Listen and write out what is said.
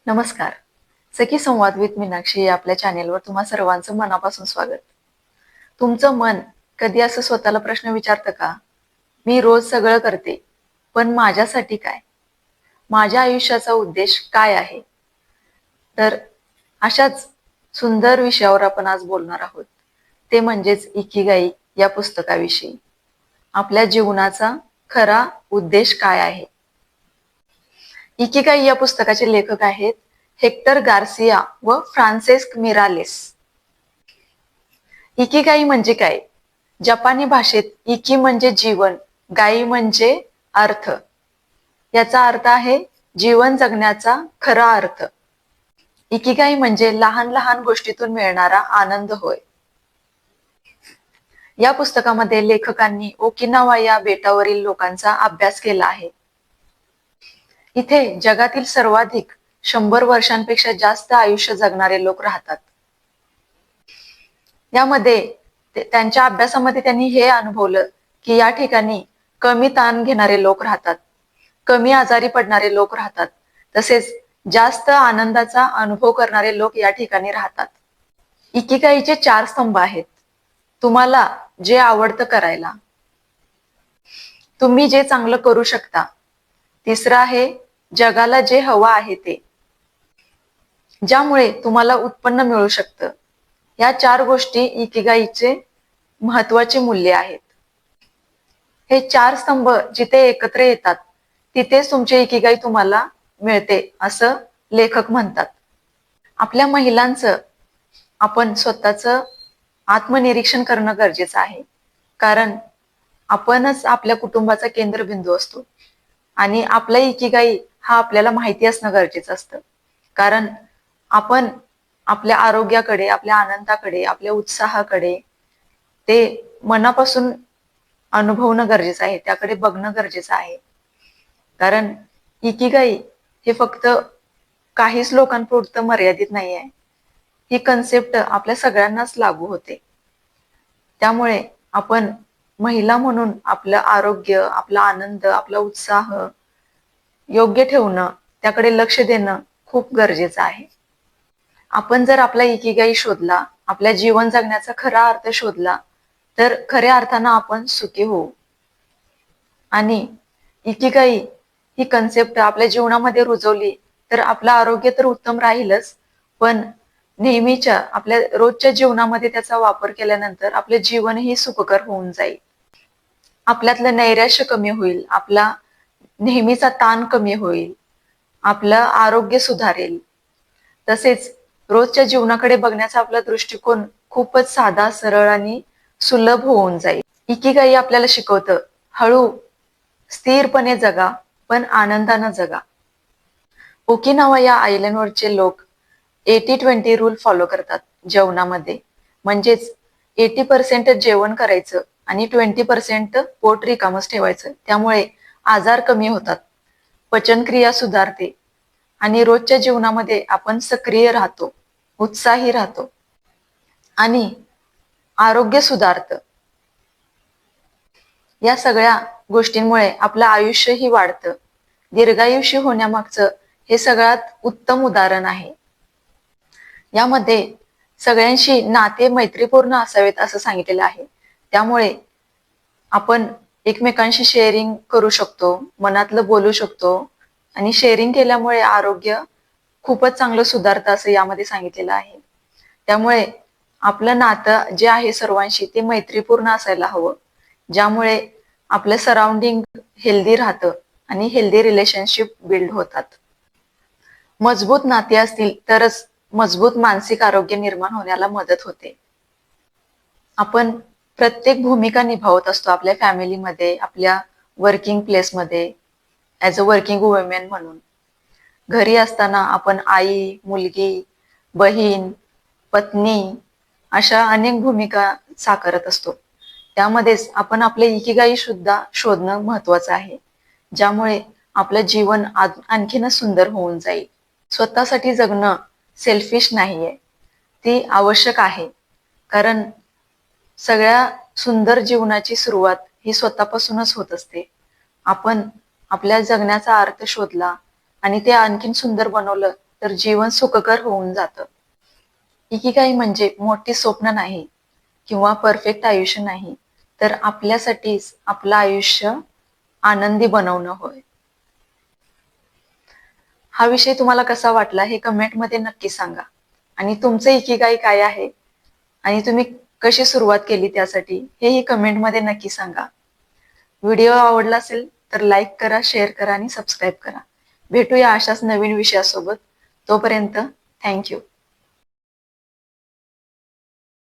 नमस्कार. सखी संवाद विथ मीनाक्षी या आपल्या चॅनेलवर तुम्हा सर्वांचं मनापासून स्वागत. तुमचं मन कधी असं स्वतःला प्रश्न विचारतं का? मी रोज सगळं करते, पण माझ्यासाठी काय? माझ्या आयुष्याचा उद्देश काय आहे? तर अशाच सुंदर विषयावर आपण आज बोलणार आहोत. ते म्हणजेच इकिगाई या पुस्तकाविषयी. आपल्या जीवनाचा खरा उद्देश काय आहे? इकिगाई या पुस्तकाचे लेखक आहेत हेक्टर गार्सिया व फ्रान्सेस्क मिरालेस. इकिगाई म्हणजे काय? जपानी भाषेत इकी म्हणजे जीवन, गाई म्हणजे अर्थ. याचा अर्थ आहे जीवन जगण्याचा खरा अर्थ. इकिगाई म्हणजे लहान लहान गोष्टीतून मिळणारा आनंद होय. या पुस्तकामध्ये लेखकांनी ओकिनावा या बेटावरील लोकांचा अभ्यास केला आहे. इथे जगातील सर्वाधिक 100 वर्षांपेक्षा जास्त आयुष्य जगणारे लोक राहतात. यामध्ये त्यांच्या अभ्यासामध्ये त्यांनी हे अनुभवलं की या ठिकाणी कमी ताण घेणारे लोक राहतात, कमी आजारी पडणारे लोक राहतात, तसेच जास्त आनंदाचा अनुभव करणारे लोक या ठिकाणी राहतात. इकिगाईचे 4 स्तंभ आहेत. तुम्हाला जे आवडतं करायला, तुम्ही जे चांगलं करू शकता, तिसरं आहे जगाला जे हवं आहे ते, ज्यामुळे तुम्हाला उत्पन्न मिळू शकतं. या 4 गोष्टी इकिगाईचे महत्वाचे मूल्य आहेत. हे 4 स्तंभ जिथे एकत्र येतात तिथेच तुमचे इकिगाई तुम्हाला मिळते असं लेखक म्हणतात. आपल्या महिलांचं आपण स्वतःचं आत्मनिरीक्षण करणं गरजेचं आहे, कारण आपणच आपल्या कुटुंबाचा केंद्रबिंदू असतो आणि आपला इकिगाई हा आपल्याला माहिती असणं गरजेचं असतं. कारण आपण आपल्या आरोग्याकडे, आपल्या आनंदाकडे, आपल्या उत्साहाकडे ते मनापासून अनुभवणं गरजेचं आहे, त्याकडे बघणं गरजेचं आहे. कारण इकिगाई हे फक्त काहीच लोकांपुरतं मर्यादित नाही आहे. ही कन्सेप्ट आपल्या सगळ्यांनाच लागू होते. त्यामुळे आपण महिला म्हणून आपलं आरोग्य, आपला आनंद, आपला उत्साह योग्य ठेवणं, त्याकडे लक्ष देणं खूप गरजेचं आहे. आपण जर आपला इकिगाई शोधला, आपल्या जीवन जगण्याचा खरा अर्थ शोधला, तर खऱ्या अर्थानं आपण सुखी होऊ. आणि इकिगाई ही कन्सेप्ट आपल्या जीवनामध्ये रुजवली तर आपलं आरोग्य तर उत्तम राहीलच, पण नेहमीच्या आपल्या रोजच्या जीवनामध्ये त्याचा वापर केल्यानंतर आपले जीवनही सुखकर होऊन जाईल. आपल्यातलं नैराश्य कमी होईल, आपला नेहमीचा ताण कमी होईल, आपलं आरोग्य सुधारेल. तसेच रोजच्या जीवनाकडे बघण्याचा आपला दृष्टिकोन खूपच साधा, सरळ आणि सुलभ होऊन जाईल. इकिगाई आपल्याला शिकवतं हळू, स्थिरपणे जगा, पण आनंदानं जगा. ओकिनावा या आयलंडवरचे लोक 80-20 रूल फॉलो करतात जेवणामध्ये. म्हणजेच 80% जेवण करायचं आणि 20% पोट रिकामच ठेवायचं. त्यामुळे आजार कमी होतात, पचनक्रिया सुधारते आणि रोजच्या जीवनामध्ये आपण सक्रिय राहतो, उत्साही राहतो आणि आरोग्य सुधारतं. या सगळ्या गोष्टींमुळे आपलं आयुष्यही वाढतं. दीर्घायुषी होण्यामागचं हे सगळ्यात उत्तम उदाहरण आहे. यामध्ये सगळ्यांशी नाते मैत्रीपूर्ण असावेत असं सांगितलेलं आहे. त्यामुळे आपण एकमेकांशी शेअरिंग करू शकतो, मनातलं बोलू शकतो आणि शेअरिंग केल्यामुळे आरोग्य खूपच चांगलं सुधारतं असं यामध्ये सांगितलेलं आहे. त्यामुळे आपलं नातं जे आहे सर्वांशी ते मैत्रीपूर्ण असायला हवं, ज्यामुळे आपलं सराउंडिंग हेल्दी राहतं आणि हेल्दी रिलेशनशिप बिल्ड होतात. मजबूत नाती असतील तरच मजबूत मानसिक आरोग्य निर्माण होण्याला मदत होते. आपण प्रत्येक भूमिका निभावत असतो आपल्या फॅमिलीमध्ये, आपल्या वर्किंग प्लेसमध्ये, ॲज अ वर्किंग वुमेन म्हणून. घरी असताना आपण आई, मुलगी, बहीण, पत्नी अशा अनेक भूमिका साकारत असतो. त्यामध्येच आपण आपले इकिगाई सुद्धा शोधणं महत्वाचं आहे, ज्यामुळे आपलं जीवन आणखीनच सुंदर होऊन जाईल. स्वतःसाठी जगणं सेल्फिश नाहीये, ती आवश्यक आहे. कारण सगळ्या सुंदर जीवनाची सुरुवात ही स्वतःपासूनच होत असते. आपण आपल्या जगण्याचा अर्थ शोधला आणि ते आणखीन सुंदर बनवलं तर जीवन सुखकर होऊन जातं. इकिगाई म्हणजे मोठी स्वप्न नाही किंवा परफेक्ट आयुष्य नाही, तर आपल्यासाठीच आपलं आयुष्य आनंदी बनवणं होय. हा विषय तुम्हाला कसा वाटला हे कमेंटमध्ये नक्की सांगा. आणि तुमचं इकिगाई काय आहे आणि तुम्ही कशी सुरुवात केली त्यासाठी हेही कमेंटमध्ये नक्की सांगा. व्हिडिओ आवडला असेल तर लाईक करा, शेअर करा आणि सबस्क्राईब करा. भेटूया अशाच नवीन विषयासोबत. तोपर्यंत थँक्यू.